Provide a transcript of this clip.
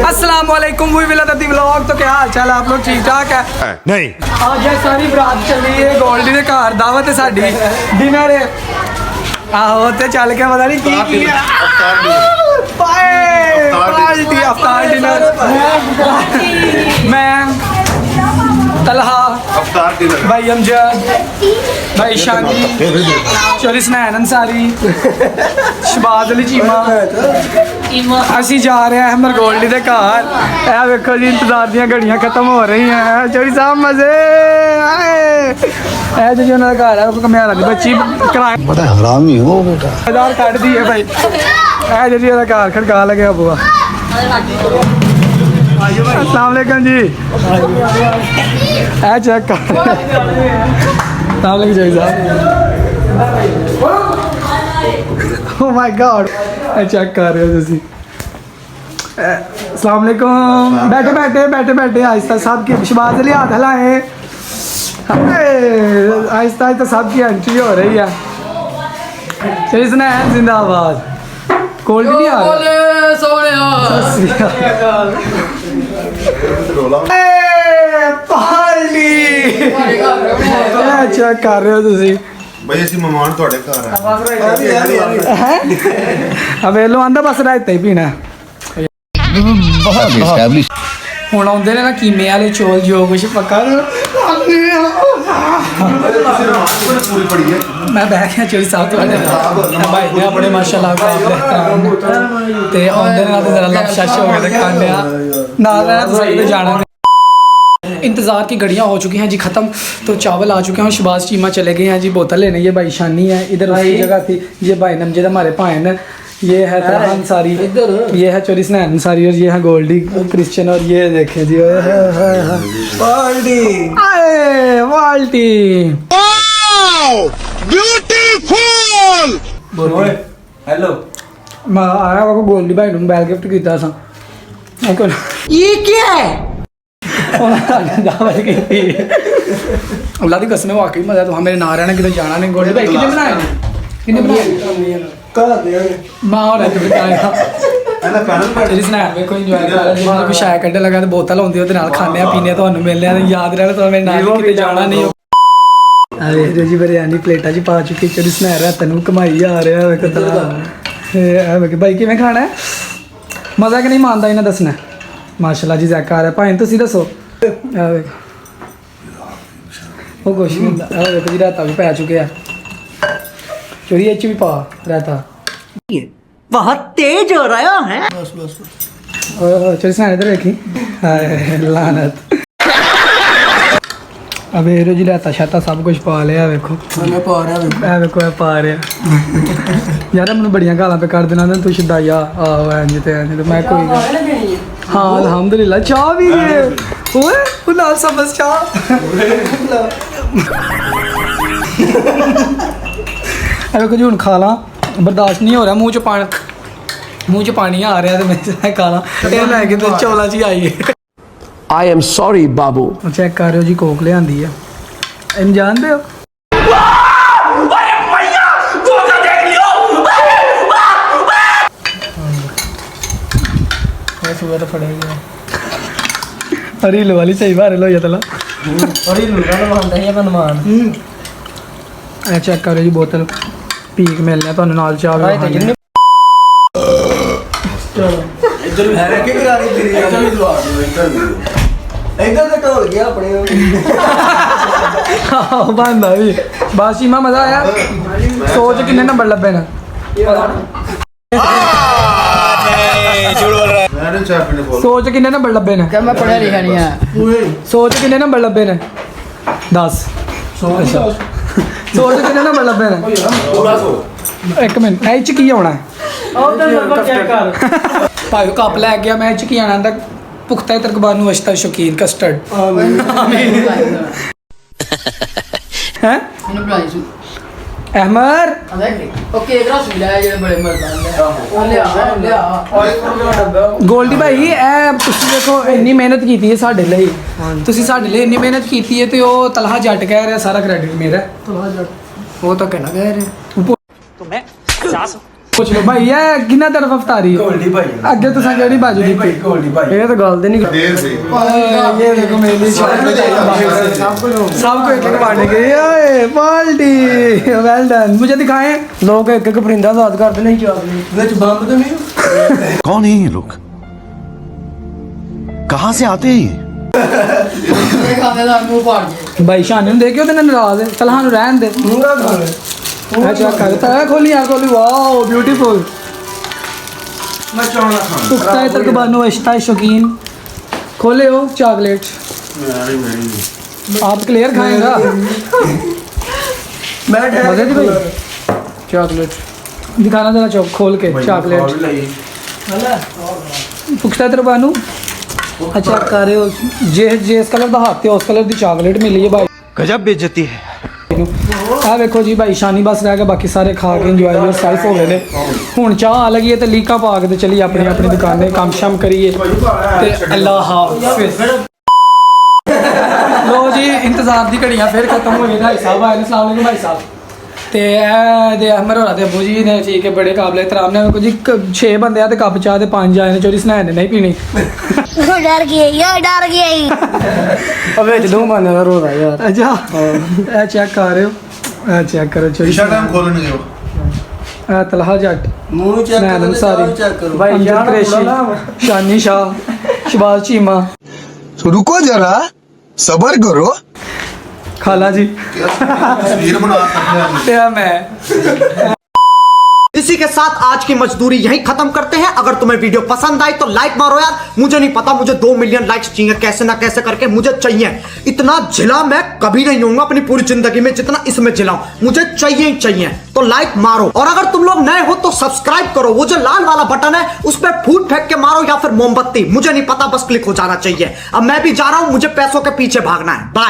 अस्सलाम वालेकुम व्लॉग। तो क्या हाल चाल, आप लोग ठीक ठाक है? नहीं। आज है सारी बरात चली है गोल्डी दे घर, दावत है साडी डिनर है। आहो ते चल के पता नहीं की अफ्तार डिनर। मैं तलहा, भाई अमजद, भाई शानी, चोरी स्नैन अंसारी, शबाज अली चीमा। असी जा रहे हैं हमर गोल्डी दे घर। ए देखो जी इंतजार दी घड़ियां खत्म हो रही हैं। चोरी साहब मजे ए जो उन्होंने घर है कमिया लगी बच्ची किराए बड़ा हरामी हो बेटा। हजार काट दी है भाई। ए जो जी घर खड़का लगे बुआ। अस्सलाम वालेकुम जी। ए चेक कर। अस्सलाम वालेकुम जी साहब। Oh my god. ए चेक कर रहे हो तुसी। अस्सलाम वालेकुम। बैठे बैठे बैठे बैठे आहिस्ता साहब की शबाज अली हाथ हिलाए। आहिस्ता आहिस्ता साहब की एंट्री हो रही है। चलिए सुना है जिंदाबाद। कोल्ड नहीं आ रहा चेक कर रहे हो तुसी भाई ਅਸੀਂ ਮਹਿਮਾਨ ਤੁਹਾਡੇ ਘਰ है अवेलो आंदा बस रायता ही पीना ਹੁਣ ਆਉਂਦੇ ਨੇ ਨਾ ਕੀਮੇ ਵਾਲੇ ਚੌਲ ਜੋ ਕੁਛ ਪੱਕਾ ਮੈਂ ਬਹਿ ਗਿਆ ਚੋਰੀ ਸਾਹਿਬ ਤੁਹਾਡੇ ਭਾਈ ਨੇ ਆਪਣੇ ਮਾਸ਼ਾਅੱਲਾ ਤੇ ਆਉਂਦੇ ਨਾਲ ਤੇ ਜ਼ਰਾ ਲਫਸ਼ਸ਼ ਹੋ ਕੇ ਖਾਂਦੇ ਆ ਨਾਲ ਰਹਿਣਾ ਤੁਸੀਂ ਤੇ ਜਾਣਾ। इंतज़ार की घड़ियाँ हो चुकी हैं जी ख़त्म। तो चावल आ चुके हैं। शबाज चीमा चले गए हैं जी। बोतल लेने ये भाई शानी है इधर उसकी जगह थी। ये भाई नमजद हमारे भाई है। ये है तलहा अंसारी, ये है चोरी स्नैन अंसारी और ये है गोल्डी क्रिश्चियन। और ये देखें जी वाल्टी ब्यूटीफुल। हेलो मैं आया वो गोल्डी भाई ने मोबाइल गिफ्ट किया था। ये क्या है? अल्लाह की कसम वाकई मजा। तो मेरे ना रहना किधर जाना नहीं। गोल्डी भाई कितने बनाए मैं और बताया शायद कड्ढे लगा तो बोतल होंगी वो खाने पीने तो मिलने याद रहा तो मेरे नाल किते जाना नहीं। अरे जी बिरयानी प्लेटा च पा चुकी चोरी स्नैर तेन कमाई आ रहा भाई किवें खाना है मजा कि नहीं मानता इन्हें दसना माशाल्लाह जी जैक आ रहा है भाई तुम दसो। वो कुछ नहीं देखो जी रायता भी पै चुके हैं चोरी एच भी पा रहता बहुत तेज हो रहा है। चोरी स्नैन इधर देखी लानत। अब हीरो जी रहता शाता सब कुछ पा लिया वेखो पा रहा यार मैंने बड़िया गालां पे कर देना तू छदाइया आओ इंज ते मैं कोई हाँ अल्हम्दुलिल्लाह चाह भी है ओए नाल समझ चाह अरे कुछ हूँ खा ला बर्दाश्त नहीं हो रहा मूँह च पानी आ रहा है तो मैं खा ला लैके तो चौलों च आई है। I am sorry बाबू। चेक कर रहे हो जी कोक ले आंदी है इन जानते हो तो फड़ेगा रील वाली सही बार लो या तला चेक करो जी बोतल पीक मिलने तो नाल चाह बनता भी बस चीमा मजा आया। सोच किन्ने नंबर लब्बे ने सोच किन्ने नंबर लब्बे ने मैं पढ़ा लिखा नहीं है। सोच किन्ने नंबर लब्बे ने 10 सोच किन्ने नंबर लब्बे ने एक मिनट ए च की होना है भाई कप लै गया मैं च की आना पुख्ता तरकबानू अश्तर शौकीन कस्टर्ड हैं अहमर गोल्डी भाई देखो इन्नी मेहनत की है साढ़े लिए इन्नी मेहनत की है तो तलहा जट कह रहा सारा क्रेडिट मेरा वो तो कहना कह रहे ਪੁੱਛ ਲਓ ਭਾਈ ਇਹ ਕਿੰਨਾ ਤਰਫ ਅਫਤਾਰੀ ਗੋਲਡੀ ਭਾਈ ਅੱਗੇ ਤੁਸੀਂ ਕਿਹੜੀ ਬਾਜੂ ਦੀ ਭਾਈ ਗੋਲਡੀ ਭਾਈ ਇਹ ਤਾਂ ਗੱਲ ਦੇ ਨਹੀਂ देर से ये देखो मेरी सबको एक एक बांटने के ओए बाल्टी वेल डन मुझे दिखाएं लोग एक एक परिंदा याद करते नहीं चाहते ਵਿੱਚ ਬੰਬ ਤਾਂ ਨਹੀਂ कौन है ये लोग कहाँ से आते हैं ये भाई शान ने देखियो तेने नाराज है चल हां रहन दे ਮੂੰਗਾ ਖਾਣ अच्छा करता है खोली यार खोली वाओ ब्यूटीफुल ਮੈਂ ਚਾਹਣਾ ਖਾਣ पुख्ता है तरकबानो इश्ता शौकीन खोले हो चॉकलेट आप क्लियर खाएगा ਮੈਂ मजे दी भाई चॉकलेट दिखाना जरा चौक खोल के चॉकलेट पुख्ता है तरकबानो अच्छा कर रहे हो जिस कलर का हाथ है उस कलर की चॉकलेट मिली है भाई गजब बेइज्जती है ਆ ਵੇਖੋ ਜੀ ਭਾਈ ਸ਼ਾਨੀ ਬਸ ਰਹਿ ਗਿਆ ਬਾਕੀ ਸਾਰੇ ਖਾ ਕੇ ਇੰਜੋਏ ਯੋਰ ਸੈਲਫ ਹੋ ਗਏ ਨੇ ਹੁਣ ਚਾਹ ਆ ਲਗੀ ਤੇ ਲੀਕਾਂ ਪਾ ਕੇ ਤੇ ਚਲੀ ਆਪਣੀ ਆਪਣੀ ਦੁਕਾਨੇ ਕੰਮ ਸ਼ਮ ਕਰੀਏ ਤੇ ਅੱਲਾਹ ਹਾਫਿਜ਼ ਲੋ ਜੀ ਇੰਤਜ਼ਾਰ ਦੀ ਘੜੀਆਂ ਫਿਰ ਖਤਮ ਹੋ ਗਈਆਂ ਭਾਈ ਸਾਹਿਬ ਆਏ ਨੇ ਅਸਲਾਮ ਵਾਲੇਕੁਮ ਭਾਈ ਸਾਹਿਬ ਤੇ ਇਹ ਦੇ ਅਹਿਮਦ ਹੋਰਾਂ ਦੇ ਅਬੂ ਜੀ ਨੇ ਠੀਕ ਹੈ ਬੜੇ ਕਾਬਲੇ ਇਤਰਾਮ ਨੇ ਕੁਝ 6 ਬੰਦੇ ਆ ਤੇ ਕੱਪ ਚਾਹ ਤੇ 5 ਆਏ ਨੇ ਚੋਰੀ ਸਨੈਣ ਨੇ ਨਹੀਂ ਪੀਣੀ डर गई ਅਵੇ ਜਦੋਂ ਮਾਨੇ ਦਾ ਰੋਦਾ ਯਾਰ ਅੱਛਾ ਇਹ ਚੈੱਕ ਕਰ ਰਹੇ ਹੋ ਇਹ ਚੈੱਕ ਕਰੋ ਚੋਰੀ ईशा टाइम खोलने गए हो ਇਹ ਤਲਹਾ ਜੱਟ ਮੂੰਹ ਚੈੱਕ ਸਨੈਣ ਕਰੋ ਅੰਸਾਰੀ ਚੈੱਕ ਕਰੋ ਅੰਜਦ ਕੁਰੈਸ਼ੀ ਸ਼ਾਨੀ ਸ਼ਾਹ ਸ਼ਬਾਜ਼ ਚੀਮਾ रुको जरा सबर करो खाला जी तस्वीर बना सकते हैं ते मैं इसी के साथ आज की मजदूरी यहीं खत्म करते हैं। अगर तुम्हें वीडियो पसंद आई तो लाइक मारो यार, मुझे नहीं पता, मुझे 2 मिलियन लाइक्स चाहिए, कैसे ना कैसे करके मुझे चाहिए। इतना झिला मैं कभी नहीं होऊंगा अपनी पूरी जिंदगी में जितना इसमें झिलाऊं, मुझे चाहिए ही चाहिए। तो लाइक मारो, और अगर तुम लोग नए हो तो सब्सक्राइब करो, वो जो लाल वाला बटन है उस पर फूट फेंक के मारो या फिर मोमबत्ती, मुझे नहीं पता, बस क्लिक हो जाना चाहिए। अब मैं भी जा रहा हूं, मुझे पैसों के पीछे भागना है। बाय।